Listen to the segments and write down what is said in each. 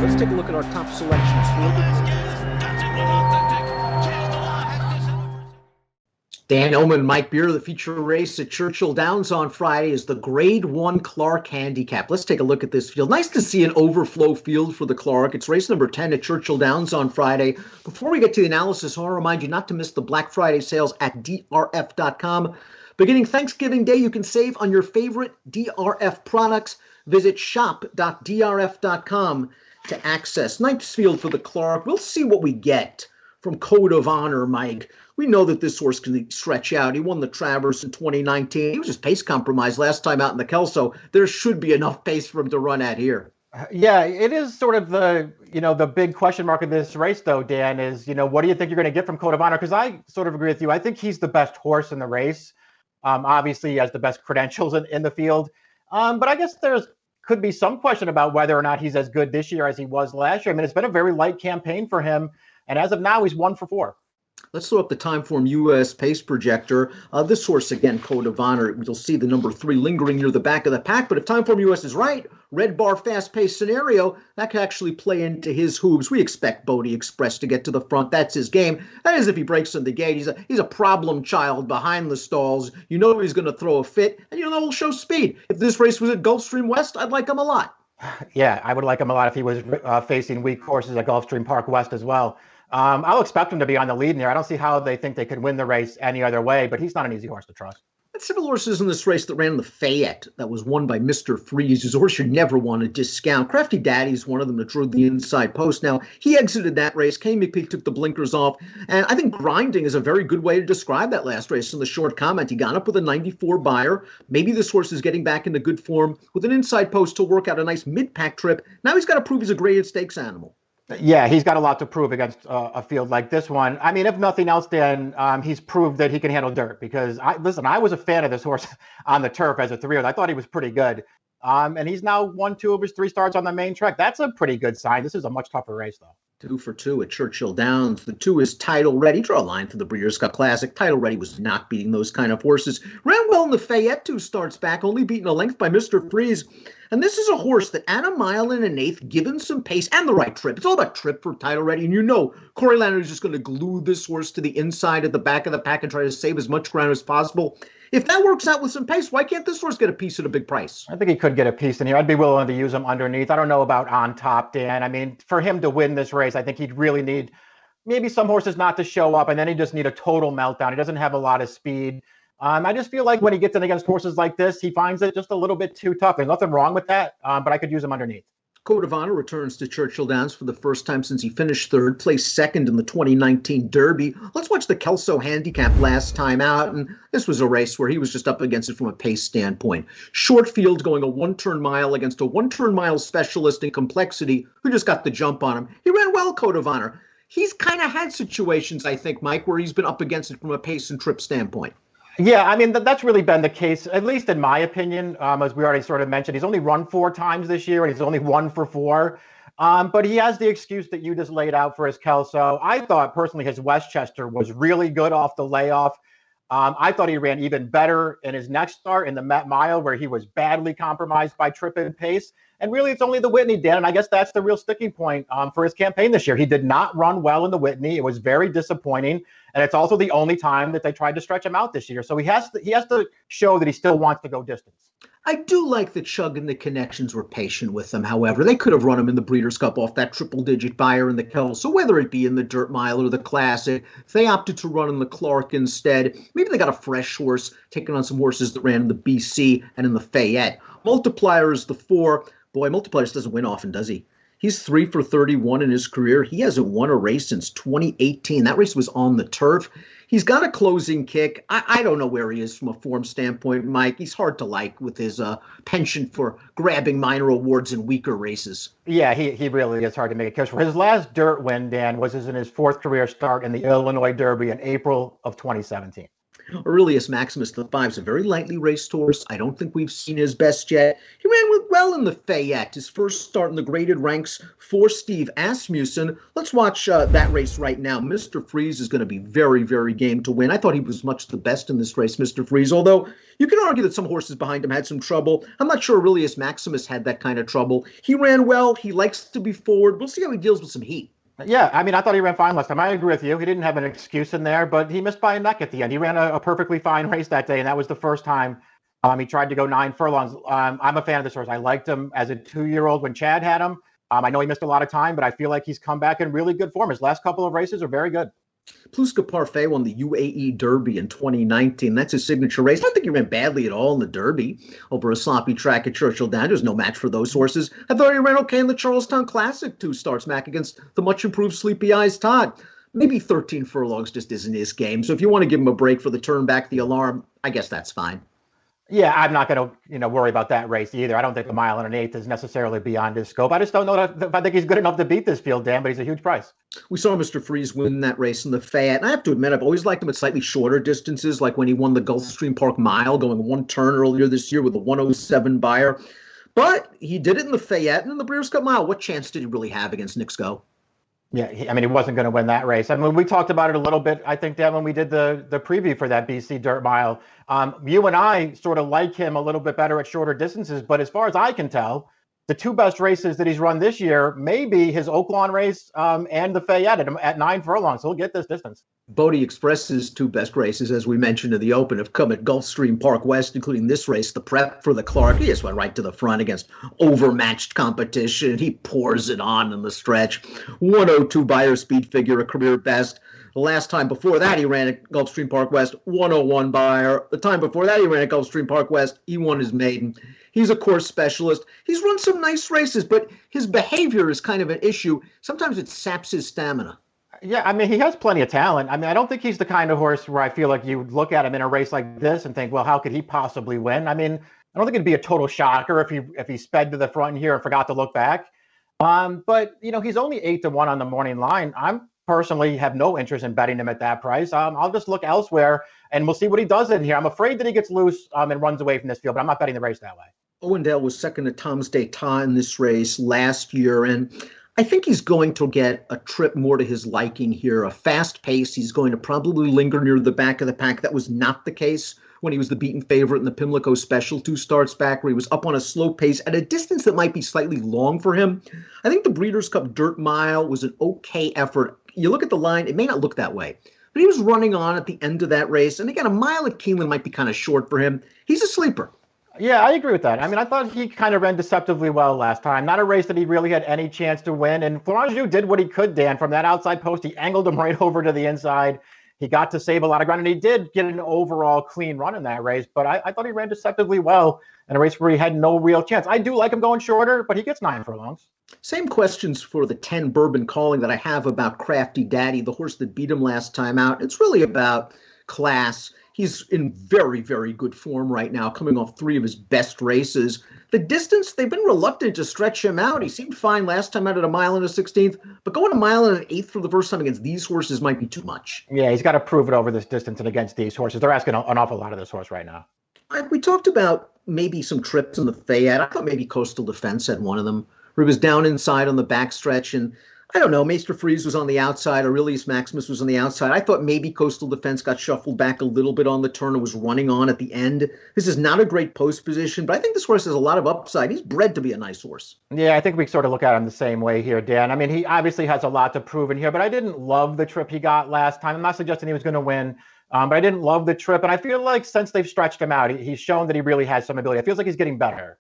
Let's take a look at our top selections. Dan Illman, Mike Beer, the feature race at Churchill Downs on Friday is the Grade 1 Clark Handicap. Let's take a look at this field. Nice to see an overflow field for the Clark. It's race number 10 at Churchill Downs on Friday. Before we get to the analysis, I want to remind you not to miss the Black Friday sales at DRF.com. Beginning Thanksgiving Day, you can save on your favorite DRF products. Visit shop.drf.com to access. Nice field for the Clark. We'll see what we get from Code of Honor, Mike. We know that this horse can stretch out. He won the Travers in 2019. He was just pace compromised last time out in the Kelso. There should be enough pace for him to run at here. Yeah, it is sort of the big question mark of this race, though, Dan, is, what do you think you're going to get from Code of Honor? Because I sort of agree with you. I think he's the best horse in the race. Obviously, he has the best credentials in the field. But I guess could be some question about whether or not he's as good this year as he was last year. I mean, it's been a very light campaign for him. And as of now, he's 1 for 4. Let's throw up the Timeform US pace projector. This horse, again, Code of Honor, you'll see the number 3 lingering near the back of the pack. But if Timeform US is right, red bar fast pace scenario, that could actually play into his hooves. We expect Bodie Express to get to the front. That's his game. That is if he breaks in the gate. He's a problem child behind the stalls. You know he's going to throw a fit, and he'll show speed. If this race was at Gulfstream West, I'd like him a lot. Yeah, I would like him a lot if he was facing weak horses at Gulfstream Park West as well. I'll expect him to be on the lead in there. I don't see how they think they could win the race any other way, but he's not an easy horse to trust. Several horses in this race that ran in the Fayette that was won by Mr. Freeze. His horse you never want to discount. Crafty Daddy's one of them that drew the inside post. Now, he exited that race. Kane McPeak took the blinkers off. And I think grinding is a very good way to describe that last race. In the short comment, he got up with a 94 buyer. Maybe this horse is getting back into good form with an inside post to work out a nice mid-pack trip. Now he's got to prove he's a graded stakes animal. Yeah, he's got a lot to prove against a field like this one. I mean, if nothing else, Dan, he's proved that he can handle dirt because, I was a fan of this horse on the turf as a 3-year-old. I thought he was pretty good. And he's now won 2 of his 3 starts on the main track. That's a pretty good sign. This is a much tougher race, though. 2 for 2 at Churchill Downs. The 2 is Title Ready. Draw a line for the Breeders' Cup Classic. Title Ready was not beating those kind of horses. Ran well in the Fayette 2 starts back, only beaten a length by Mr. Freeze. And this is a horse that at a mile and an eighth, given some pace and the right trip. It's all about trip for Title Ready. And Corey Lander is just going to glue this horse to the inside at the back of the pack and try to save as much ground as possible. If that works out with some pace, why can't this horse get a piece at a big price? I think he could get a piece in here. I'd be willing to use him underneath. I don't know about on top, Dan. I mean, for him to win this race, I think he'd really need maybe some horses not to show up, and then he just need a total meltdown. He doesn't have a lot of speed. I just feel like when he gets in against horses like this, he finds it just a little bit too tough. There's nothing wrong with that, but I could use him underneath. Code of Honor returns to Churchill Downs for the first time since he finished third, placed second in the 2019 Derby. Let's watch the Kelso Handicap last time out, and this was a race where he was just up against it from a pace standpoint. Short field going a 1-turn mile against a 1-turn mile specialist in complexity who just got the jump on him. He ran well, Code of Honor. He's kind of had situations, I think, Mike, where he's been up against it from a pace and trip standpoint. Yeah, I mean, that's really been the case, at least in my opinion. As we already sort of mentioned, he's only run 4 times this year, and he's only 1 for 4. But he has the excuse that you just laid out for his Kelso. I thought, personally, his Westchester was really good off the layoff. I thought he ran even better in his next start in the Met Mile, where he was badly compromised by trip and pace. And really, it's only the Whitney, Dan, and I guess that's the real sticking point for his campaign this year. He did not run well in the Whitney. It was very disappointing, and it's also the only time that they tried to stretch him out this year. So he has to show that he still wants to go distance. I do like that Chug and the Connections were patient with him. However, they could have run him in the Breeders' Cup off that triple-digit buyer in the Kelso. So whether it be in the Dirt Mile or the Classic, they opted to run in the Clark instead. Maybe they got a fresh horse, taking on some horses that ran in the BC and in the Fayette. Multiplier is the 4. Boy, Multiplier just doesn't win often, does he? He's 3 for 31 in his career. He hasn't won a race since 2018. That race was on the turf. He's got a closing kick. I don't know where he is from a form standpoint, Mike. He's hard to like with his penchant for grabbing minor awards in weaker races. Yeah, he really is hard to make a case for. His last dirt win, Dan, was in his 4th career start in the Illinois Derby in April of 2017. Aurelius Maximus V is a very lightly raced horse. I don't think we've seen his best yet. He ran well in the Fayette. His first start in the graded ranks for Steve Asmussen. Let's watch that race right now. Mr. Freeze is going to be very, very game to win. I thought he was much the best in this race, Mr. Freeze, although you can argue that some horses behind him had some trouble. I'm not sure Aurelius Maximus had that kind of trouble. He ran well. He likes to be forward. We'll see how he deals with some heat. Yeah, I mean, I thought he ran fine last time. I agree with you. He didn't have an excuse in there, but he missed by a neck at the end. He ran a perfectly fine race that day, and that was the first time he tried to go 9 furlongs. I'm a fan of this horse. I liked him as a 2-year-old when Chad had him. I know he missed a lot of time, but I feel like he's come back in really good form. His last couple of races are very good. Pluska Parfait won the UAE Derby in 2019. That's his signature race. I don't think he ran badly at all in the Derby over a sloppy track at Churchill Downs. There's no match for those horses. I thought he ran okay in the Charlestown Classic 2 starts back against the much improved Sleepy Eyes Todd. Maybe 13 furlongs just isn't his game. So if you want to give him a break for the turn back the alarm, I guess that's fine. Yeah, I'm not going to worry about that race either. I don't think the 1 1/8 is necessarily beyond his scope. I just don't know if I think he's good enough to beat this field, Dan, but he's a huge price. We saw Mr. Freeze win that race in the Fayette. And I have to admit, I've always liked him at slightly shorter distances, like when he won the Gulfstream Park Mile, going 1 turn earlier this year with a 107 buyer. But he did it in the Fayette and in the Breeders' Cup Mile. What chance did he really have against Nick Sco? Yeah, he wasn't going to win that race. I mean, we talked about it a little bit, I think, Dan, when we did the preview for that BC Dirt Mile. You and I sort of like him a little bit better at shorter distances, but as far as I can tell, the 2 best races that he's run this year may be his Oaklawn race and the Fayette at 9 furlongs. So he'll get this distance. Bodie Express's 2 best races, as we mentioned in the Open, have come at Gulfstream Park West, including this race, the prep for the Clark. He just went right to the front against overmatched competition. He pours it on in the stretch. 102 buyer speed figure, a career best. The last time before that, he ran at Gulfstream Park West, 101 buyer. The time before that, he ran at Gulfstream Park West. He won his maiden. He's a course specialist. He's run some nice races, but his behavior is kind of an issue. Sometimes it saps his stamina. Yeah, I mean, he has plenty of talent. I mean, I don't think he's the kind of horse where I feel like you look at him in a race like this and think, well, how could he possibly win? I mean, I don't think it'd be a total shocker if he sped to the front here and forgot to look back. But, he's only 8-1 on the morning line. I'm personally have no interest in betting him at that price. I'll just look elsewhere and we'll see what he does in here. I'm afraid that he gets loose and runs away from this field, but I'm not betting the race that way. Owendale was second to Tom's d'Etat in this race last year, and I think he's going to get a trip more to his liking here, a fast pace. He's going to probably linger near the back of the pack. That was not the case when he was the beaten favorite in the Pimlico Special 2 starts back, where he was up on a slow pace at a distance that might be slightly long for him. I think the Breeders' Cup Dirt Mile was an okay effort. You look at the line, it may not look that way, but he was running on at the end of that race. And again, a mile at Keeneland might be kind of short for him. He's a sleeper. Yeah, I agree with that. I mean, I thought he kind of ran deceptively well last time. Not a race that he really had any chance to win. And Florent Joux did what he could, Dan, from that outside post. He angled him right over to the inside. He got to save a lot of ground, and he did get an overall clean run in that race. But I thought he ran deceptively well in a race where he had no real chance. I do like him going shorter, but he gets 9 furlongs. Same questions for the 10 Bourbon Calling that I have about Crafty Daddy, the horse that beat him last time out. It's really about class. He's in very, very good form right now, coming off 3 of his best races. The distance, they've been reluctant to stretch him out. He seemed fine last time out at a mile and a 16th, but going a mile and an 1/8 for the first time against these horses might be too much. Yeah, he's got to prove it over this distance and against these horses. They're asking an awful lot of this horse right now. We talked about maybe some trips in the Fayette. I thought maybe Coastal Defense had one of them, where he was down inside on the backstretch, and I don't know, Mr. Freeze was on the outside, Aurelius Maximus was on the outside. I thought maybe Coastal Defense got shuffled back a little bit on the turn and was running on at the end. This is not a great post position, but I think this horse has a lot of upside. He's bred to be a nice horse. Yeah, I think we sort of look at him the same way here, Dan. I mean, he obviously has a lot to prove in here, but I didn't love the trip he got last time. I'm not suggesting he was going to win, but I didn't love the trip. And I feel like since they've stretched him out, he's shown that he really has some ability. It feels like he's getting better.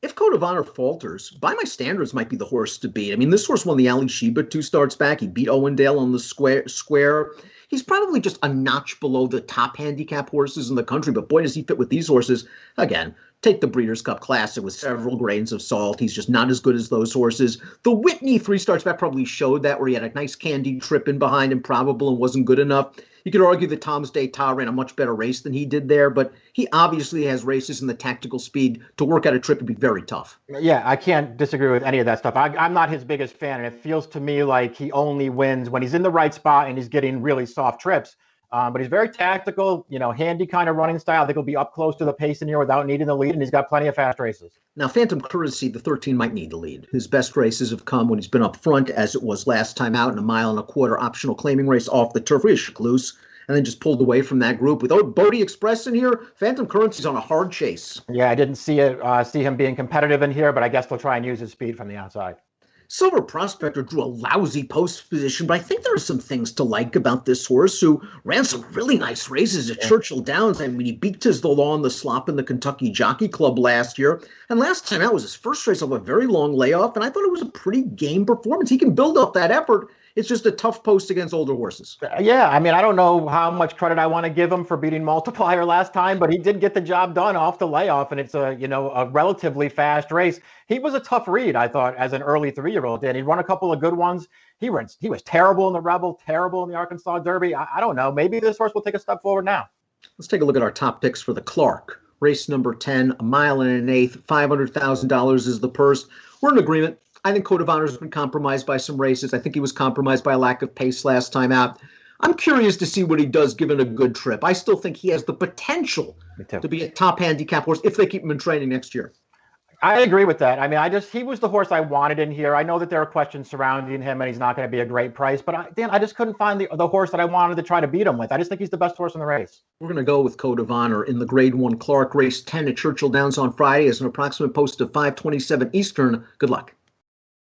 If Code of Honor falters, by my standards, might be the horse to beat. I mean, this horse won the Ali Sheba 2 starts back. He beat Owendale on the square. He's probably just a notch below the top handicap horses in the country, but boy, does he fit with these horses. Again, take the Breeders' Cup Classic with several grains of salt. He's just not as good as those horses. The Whitney 3 starts back probably showed that, where he had a nice candy trip in behind Improbable and wasn't good enough. You could argue that Tom's d'Etat ran a much better race than he did there, but he obviously has races and the tactical speed to work out a trip would be very tough. Yeah, I can't disagree with any of that stuff. I'm not his biggest fan, and it feels to me like he only wins when he's in the right spot and he's getting really soft trips. But he's very tactical, handy kind of running style. I think he'll be up close to the pace in here without needing the lead, and he's got plenty of fast races. Now, Phantom Courtesy, the 13 might need the lead. His best races have come when he's been up front, as it was last time out in a 1.25-mile optional claiming race off the turf. He's loose, and then just pulled away from that group. With Bodie Express in here, Phantom Currency's on a hard chase. Yeah, I didn't see him being competitive in here, but I guess they'll try and use his speed from the outside. Silver Prospector drew a lousy post position, but I think there are some things to like about this horse, who ran some really nice races at Churchill Downs. I mean, he beat Tis the Law in the slop in the Kentucky Jockey Club last year. And last time out was his first race of a very long layoff, and I thought it was a pretty game performance. He can build up that effort. It's just a tough post against older horses. Yeah, I mean, I don't know how much credit I want to give him for beating Multiplier last time, but he did get the job done off the layoff, and it's a relatively fast race. He was a tough read, I thought, as an early 3-year-old. He run a couple of good ones. He was terrible in the Rebel, terrible in the Arkansas Derby. I don't know. Maybe this horse will take a step forward now. Let's take a look at our top picks for the Clark. Race number 10, 1.125 miles, $500,000 is the purse. We're in agreement. I think Code of Honor has been compromised by some races. I think he was compromised by a lack of pace last time out. I'm curious to see what he does given a good trip. I still think he has the potential to be a top handicap horse if they keep him in training next year. I agree with that. I mean, he was the horse I wanted in here. I know that there are questions surrounding him and he's not going to be a great price, but I just couldn't find the horse that I wanted to try to beat him with. I just think he's the best horse in the race. We're going to go with Code of Honor in the Grade 1 Clark race 10 at Churchill Downs on Friday as an approximate post of 5:27 Eastern. Good luck.